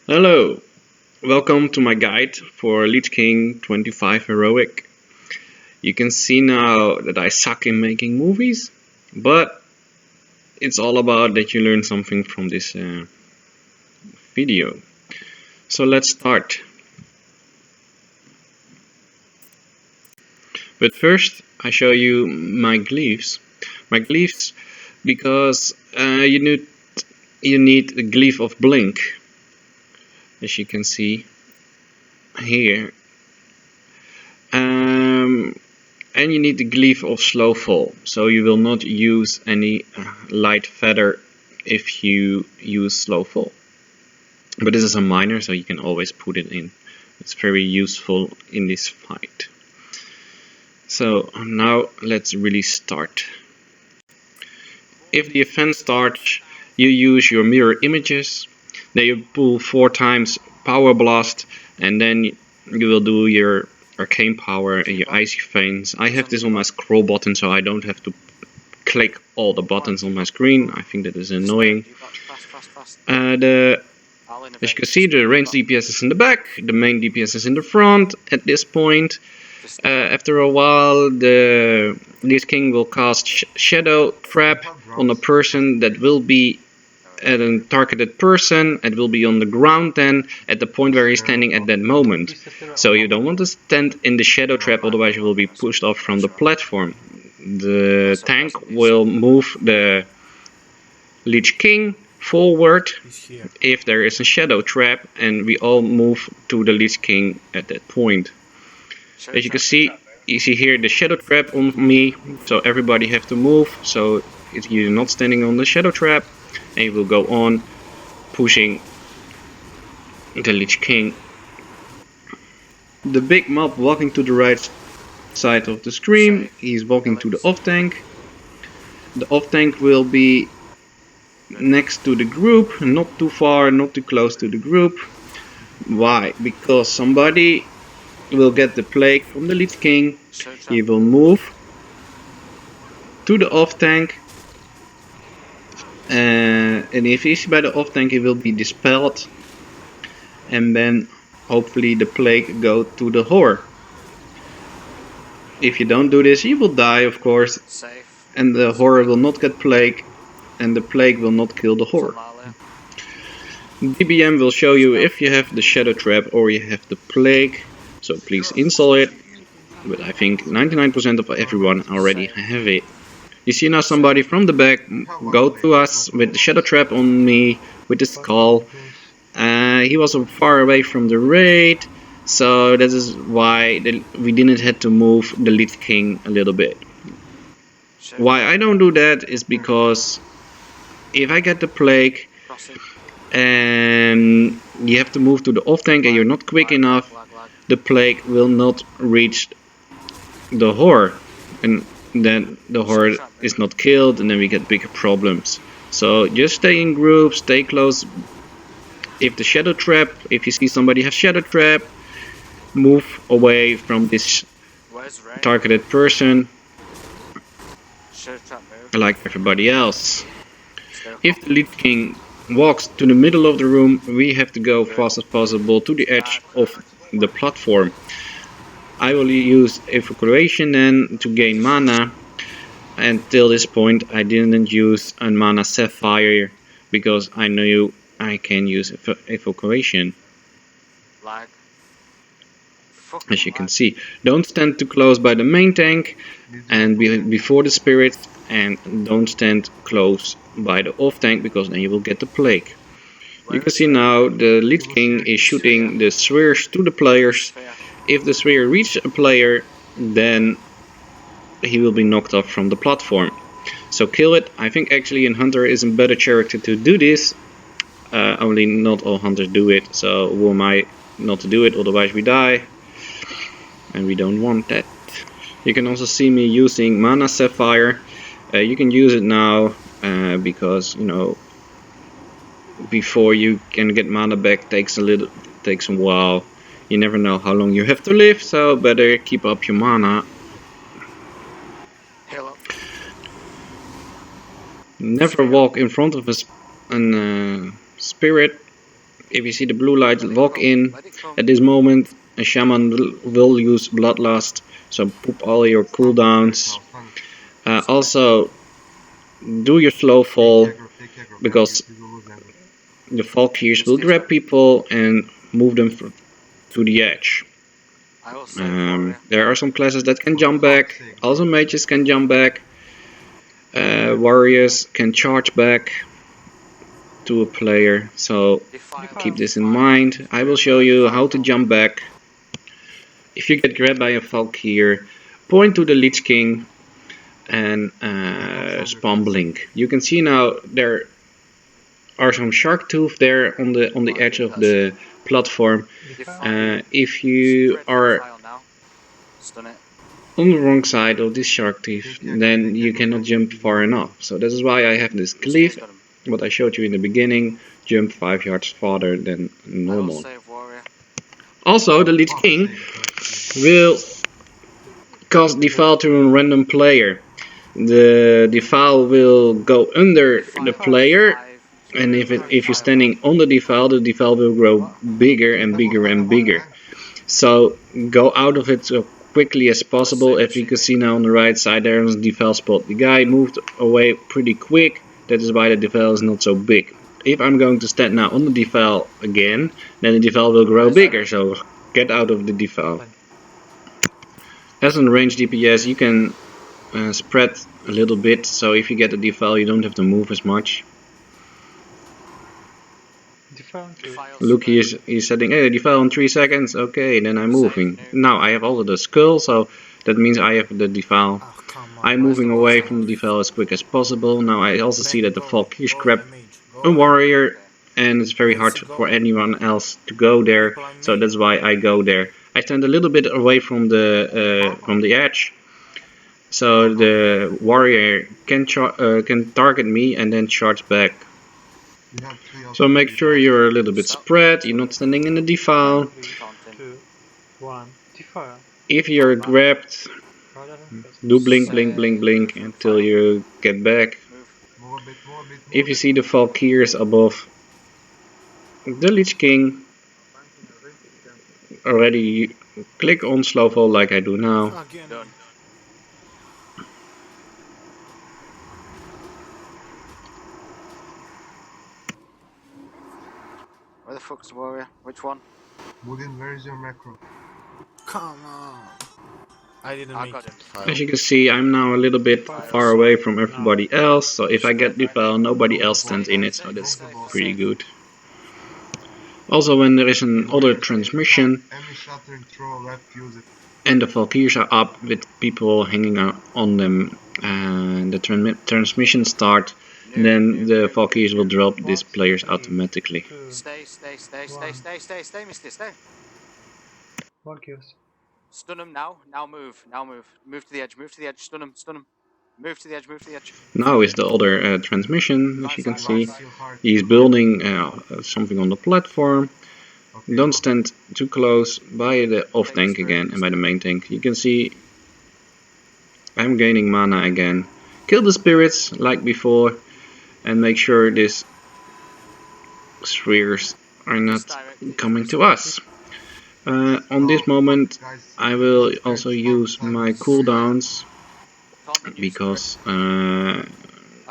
Hello, welcome to my guide for Lich King 25 Heroic. You can see now that I suck in making movies, but it's all about that you learn something from this video. So let's start. But first I show you my glyphs. My glyphs because you need a glyph of blink, as you can see here. And you need the glyph of slow fall, so you will not use any light feather if you use slow fall. But this is a minor, so you can always put it in. It's very useful in this fight. So now let's really start. If the event starts, you use your mirror images, then you pull 4 times power blast, and then you will do your arcane power and your icy veins. I have this on my scroll button, so I don't have to click all the buttons on my screen. I think that is annoying. As you can see, the range DPS is in the back, the main DPS is in the front at this point. After a while, the Lich King will cast Shadow Trap on a person that will be at a targeted person. It will be on the ground then, at the point where he's standing at that moment. So you don't want to stand in the Shadow Trap, otherwise you will be pushed off from the platform. The tank will move the Lich King forward if there is a Shadow Trap, and we all move to the Lich King at that point. As you can see, you see here the Shadow Trap on me, so everybody have to move, so you're not standing on the Shadow Trap, and you will go on pushing the Lich King. The big mob walking to the right side of the screen, he's walking to the off tank. The off tank will be next to the group, not too far, not too close to the group. Why? Because somebody will get the plague from the Lich King. He will move to the off tank, and if he's by the off tank, he will be dispelled, and then hopefully the plague go to the horror. If you don't do this, you will die, of course, and the horror will not get plague, and the plague will not kill the horror. DBM will show you if you have the Shadow Trap or you have the plague. So please install it, but I think 99% of everyone already have it. You see now somebody from the back go to us with the Shadow Trap on me, with the skull. He was far away from the raid, so that is why we didn't have to move the Lich King a little bit. Why I don't do that is because if I get the plague and you have to move to the off tank and you're not quick enough, the plague will not reach the horror, and then the horror is not killed, and then we get bigger problems. So just stay in groups, stay close. If the Shadow Trap, if you see somebody have Shadow Trap, move away from this targeted person like everybody else. If the Lich King walks to the middle of the room, we have to go fast as possible to the edge of the platform. I will use evacuation then to gain mana. Until this point I didn't use a mana sapphire because I knew I can use evacuation. As you can see, don't stand too close by the main tank and before the spirit, and don't stand close by the off tank because then you will get the plague. You can see now the Lich King is shooting the spheres to the players. If the sphere reaches a player, then he will be knocked off from the platform. So kill it. I think actually in Hunter is a better character to do this. Only not all Hunters do it, so who am I not to do it, otherwise we die. And we don't want that. You can also see me using Mana Sapphire. You can use it now because, you know, before you can get mana back takes a while. You never know how long you have to live, so better keep up your mana. Never walk in front of a spirit If you see the blue light, walk in. At this moment, a shaman will use bloodlust, so poop all your cooldowns. Also, do your slow fall, because the Valkyries will grab people and move them to the edge. There are some classes that can jump back, also mages can jump back, warriors can charge back to a player, so keep this in mind. I will show you how to jump back. If you get grabbed by a Valkyrie, point to the Lich King and spawn blink. You can see now there are some shark tooth there on the edge of the platform. If you are on the wrong side of this shark teeth, then you cannot jump far enough. So this is why I have this cleave, what I showed you in the beginning, jump 5 yards farther than normal. Also, the Lich King will cast Defile to a random player. The Defile will go under the player, and if you're standing on the Defile will grow bigger and bigger and bigger. So go out of it so quickly as possible. If you can see now on the right side, there is a Defile spot. The guy moved away pretty quick, that is why the Defile is not so big. If I'm going to stand now on the Defile again, then the Defile will grow bigger, so get out of the Defile. As in range DPS, you can spread a little bit, so if you get a Defile, you don't have to move as much. Look, he's setting, hey, Defile in 3 seconds, okay, then I'm moving. Now I have also the skull, so that means I have the Defile. I'm moving away from the Defile as quick as possible. Now I also see that the Valkyries grab a warrior, and it's very hard for anyone else to go there, so that's why I go there. I stand a little bit away from the edge, so the warrior can target me and then charge back. So make sure you're a little bit spread, you're not standing in the Defile. If you're grabbed, do blink, blink, blink, blink until you get back. If you see the Valkyries above the Lich King, already click on slow fall like I do now. Where the fuck's the warrior? Which one? Woodin, where is your macro? Come on. I didn't make it. As you can see, I'm now a little bit far away from everybody else, so if I get Defile, nobody else stands in it, so that's pretty good. Also, when there is an other transmission and the Valkyries are up with people hanging on them and the transmission start, then the Valkyries will drop these players automatically. Stay, Misty, stay. Stun him now, move. Move to the edge, stun him. Move to the edge. Now is the other transmission, as you can see. He's building something on the platform. Don't stand too close by the off tank again and by the main tank. You can see I'm gaining mana again. Kill the spirits like before and make sure these spheres are not coming to us. On this moment I will also use my cooldowns because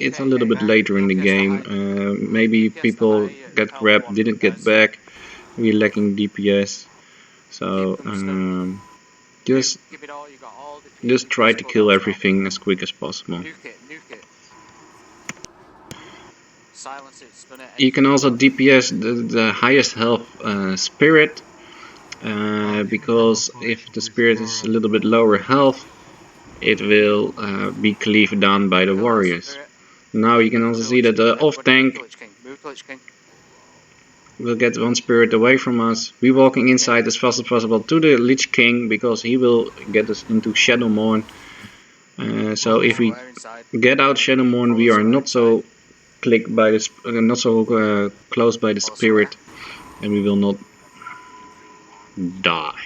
it's a little bit later in the game. Maybe people get grabbed, didn't get back, we're lacking DPS, so just try to kill everything as quick as possible. You can also DPS the highest health spirit, because if the spirit is a little bit lower health, it will be cleaved down by the warriors. Now you can also see that the off tank will get one spirit away from us. We're walking inside as fast as possible to the Lich King because he will get us into Shadowmourne. So if we get out Shadowmourne, we are not so close by the spirit, and we will not die.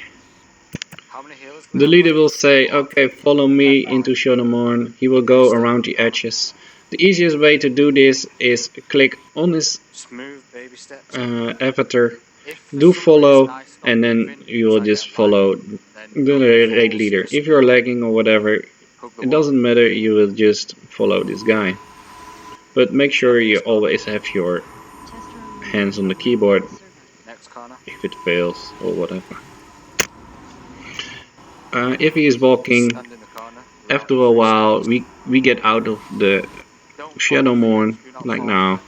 The leader will say, okay, follow me into Shadowmourne. He will go around the edges The easiest way to do this is click on his Just move, baby steps. avatar, If for do some follow, reason I stop and then moving, you will 'cause I just get follow lagging, then the go full raid leader. super If you're speed. lagging or whatever, Hug the it wall. doesn't matter, you will just follow this guy. But make sure you always have your hands on the keyboard Next corner. if it fails or whatever. If he is walking, Stand in the corner. after a while we get out of the Don't Shadow fall, Morn do not like fall. now,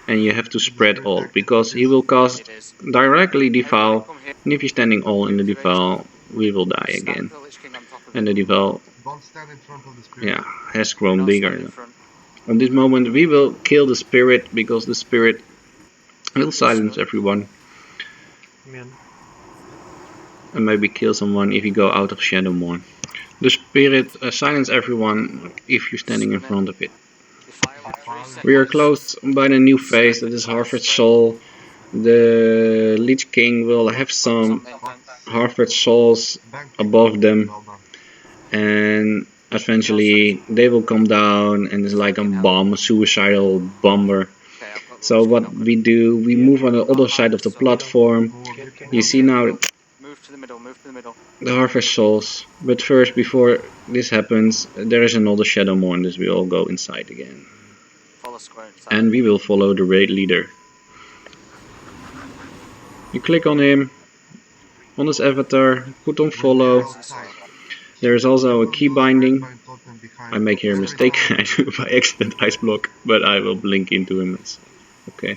and you have to spread Spirit all active, because he please. will cast It is. directly Everybody defile, come here. and if you're standing all in the Move your defile, we will die Stack again. the Lich King on top of And it. the defile, Don't stand in front of the spirit. yeah, has Do grown not stand bigger. in front. On this moment, we will kill the spirit because the spirit will silence Stun. everyone, Man. and maybe kill someone if you go out of Shadow Morn. The spirit silence everyone if you're standing in Stun it. front of it. Defile in 3 seconds. We are close by the new phase, that is Harvard Soul. The Lich King will have Focus some on main tank. Harvard Souls Bank above them, well done. and eventually they will come down and it's like a bomb, a suicidal bomber. Okay, I've got the So Lich King what up. we do, we move on the other side of the platform. You see now Move to the middle, move to the middle. the Harvest Souls, but first, before this happens, there is another Shadow Morn, so we all go inside again. Follow square inside. And we will follow the raid leader. You click on him, on his avatar, put on follow. Outside. There is also a Put key those binding. red totem behind. I make here a Sorry, mistake, sorry. I do by accident ice block, but I will blink into him. Okay.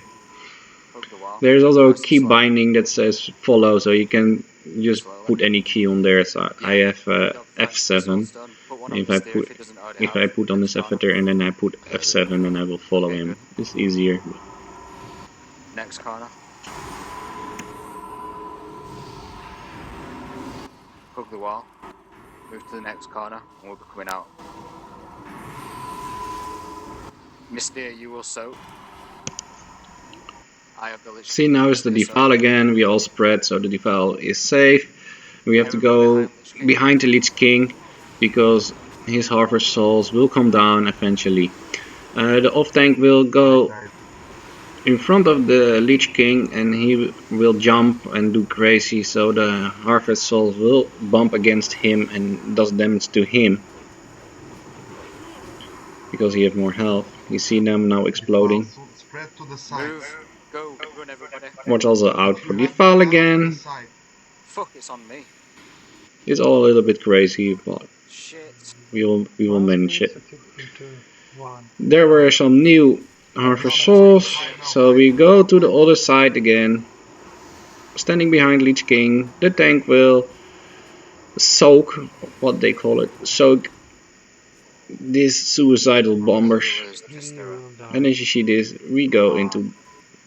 Hug the wall. There is also a Nice and key slow. binding that says follow, so you can just Slowly. put any key on there. So I Yeah. have Don't press F7. stun. Put one And on if the I steer put if he doesn't already if have. I put on Next this corner. avatar and then I put F7, then I will follow Okay, him. good. It's easier. Next corner. Hug the wall. Move to the next corner and we'll be coming out. Mister, you will soak. I have the Lich See, King. now is the Mister, soak. defile again. We all spread, so the defile is safe. We have to go behind the Lich King because his Harvest Souls will come down eventually. The off tank will go Died. in front of the Lich King and he will jump and do crazy, so the Harvest Souls will bump against him and does damage to him because he has more health. You see them now exploding. So spread to the side. Move. Go. Run everybody. Watch also out If for you have defile to, to the again. side. Fuck, it's on me. It's all a little bit crazy, but Shit. we will manage it. Into one. There were some new Harvest Souls, so we go to the other side again. Standing behind Lich King, the tank will soak, what they call it, soak these suicidal bombers. And as you see this, we go into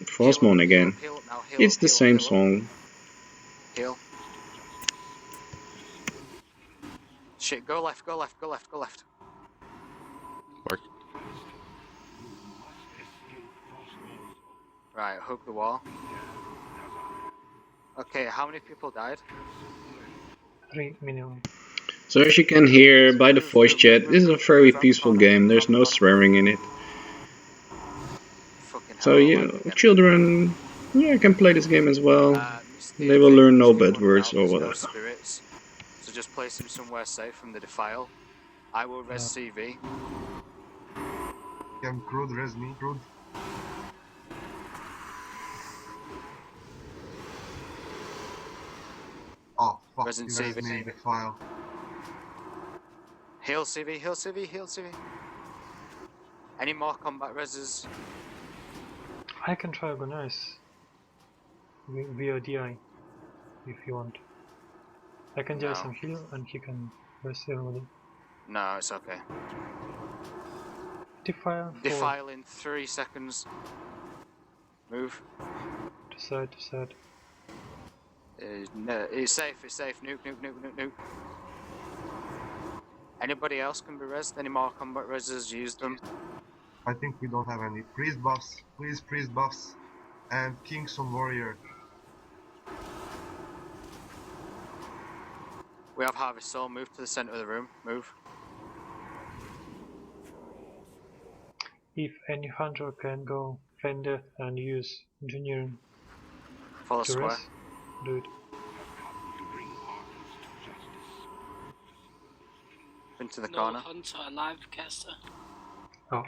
Frostmourne again. Heal up now. Heal It's up, the heal up, same heal up. song. Heal. Shit, go left, go left, go left, go left. Work. Right, hug the wall. Okay, how many people died? 3 minimum. So as you can hear by the voice chat, this is a very peaceful game, there's no swearing in it. Fucking hell, So you, children, yeah, can play this game as well. They will learn no bad words or whatever. No spirits, so just place him somewhere safe from the defile. I will res CV. Can Crude res me? Crude. Oh fuck, Resin you res CV. me the file. Heal CV, heal CV, heal CV. Any more combat reses? I can try organize via DI if you want. I can do No. some heal and he can rest everybody. No, it's okay. Defile. Defile in 3 seconds. Move. To side, to side. No, it's safe, it's safe. Nuke, nuke, nuke, nuke, nuke. Anybody else can be rezzed? Any more combat reses? Use them. I think we don't have any. Priest buffs, please priest buffs. And Kings on Warrior. We have Harvest Soul. Move to the center of the room. Move. if any hunter can go fender and use engineering Follow to square. rest, do it. Into the No corner. hunter alive, caster. Oh,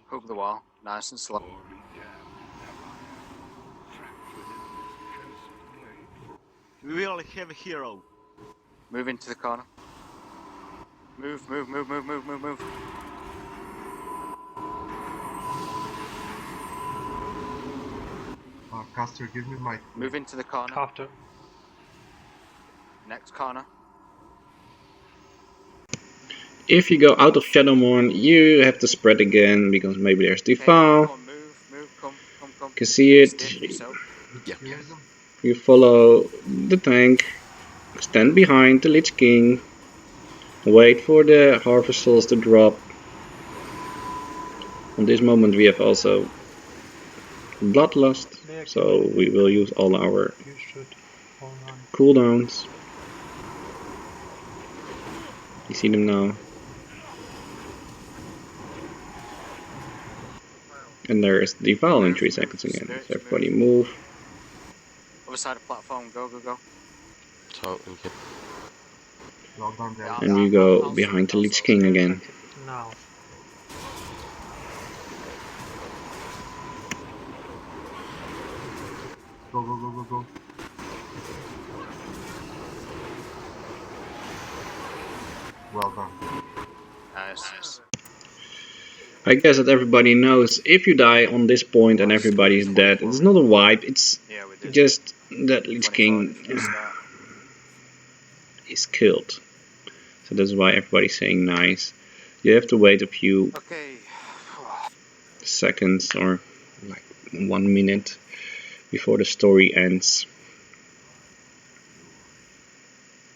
Hook the wall. Nice and slow. We only have a hero. Move into the corner. Move, move, move, move, move, move, move. Caster, give me my. Move into the corner. after. Next corner. If you go out of Shadowmourne, you have to spread again because maybe there's Okay, defile. come on, move, move, come. You can see it. Stick, so. Heroism? You follow the tank, stand behind the Lich King, wait for the Harvest Souls to drop. On this moment we have also Bloodlust, so we will use all our You should hold on. cooldowns. You see them now. And there is defile in 3 seconds again. So everybody move. Other side of platform, go, go, go. Totally. Well done there. Yeah. And we go behind the Lich King again. Now. Go, go, go, go, go. Well done. Nice. I guess that everybody knows if you die on this point and everybody is dead, it's not a wipe, it's Yeah, we did. just that Lich 24 King if you start. is killed. So that's why everybody's saying nice. You have to wait a few Okay. seconds or like 1 minute before the story ends.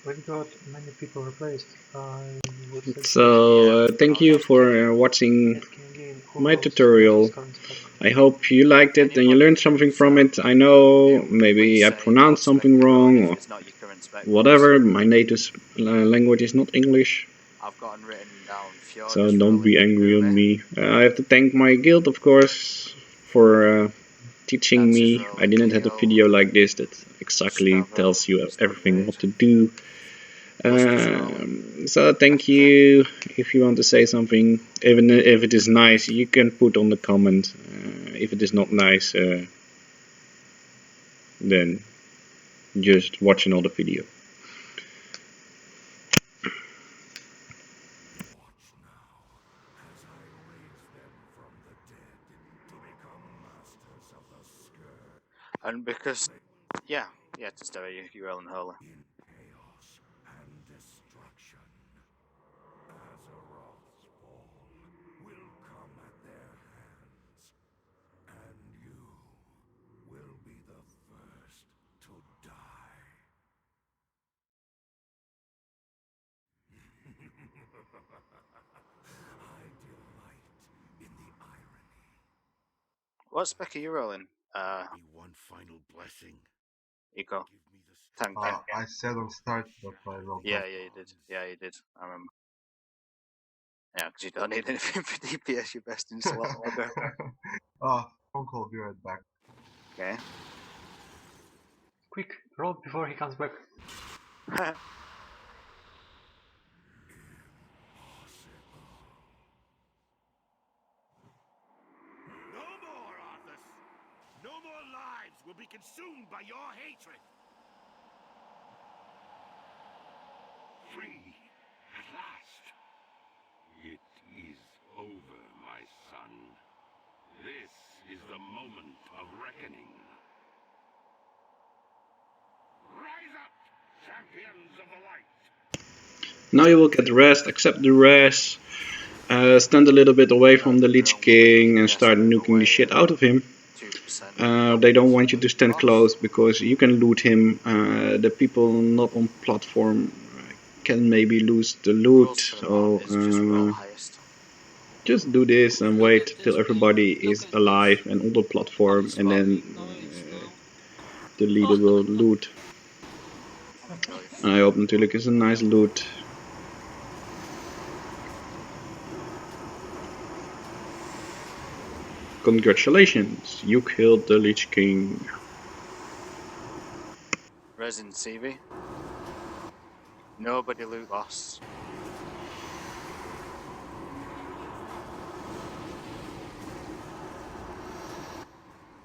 We got many people replaced. I would say So thank you for watching that can gain my overalls, tutorial. which is current stock. I hope you liked it and you learned something from it. I know maybe I pronounced something wrong or It's not your current spec. whatever. My native language is not English, I've gotten written down. Fjord so is don't be rolling angry on Ume. me. I have to thank my guild, of course, for teaching That's me. his I didn't have a Leo. video like this that exactly Strabo. tells you It's not everything mage. what to do. Cluster's rolling. So thank you. If you want to say something, even if it is nice, you can put on the comment. If it is not nice, then just watch another video. And because, yeah, to stay you're rolling holy. What spec are you rolling? One final blessing. Eco. Give me the Tank. I said on start, but I rolled Yeah, back. you did. Yeah, you did. I remember. Yeah, because you don't need anything for DPS, you're best in slot order. Phone call, be right back. Okay. Quick, roll before he comes back. No more, Arthas! No more lives will be consumed by your hatred! Free, at last. It is over, my son. This is the moment of reckoning. Rise up, champions of the light! Now you will get rest, accept the rest, stand a little bit away from the Lich King and start nuking the shit out of him. 2%. They don't want you to stand close because you can loot him. The people not on platform can maybe lose the loot. So just do this and wait till everybody is alive and on the platform, and then the leader will loot. I hope natuurlijk is een nice loot. Congratulations, you killed the Lich King. Resin CV. Nobody loot lost.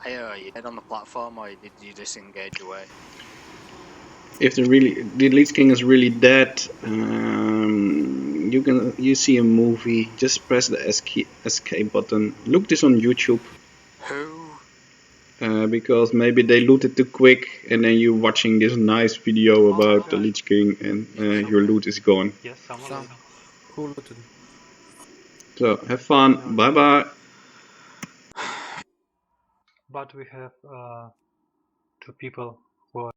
You dead on the platform, or did you disengage away? If the Lich King is really dead, you see a movie. Just press the escape button. Look this on YouTube. Who? Because maybe they looted too quick, and then you're watching this nice video about the Lich King, and your loot is gone. Yes, someone. Some who looted? So have fun. Bye bye. But we have 2 people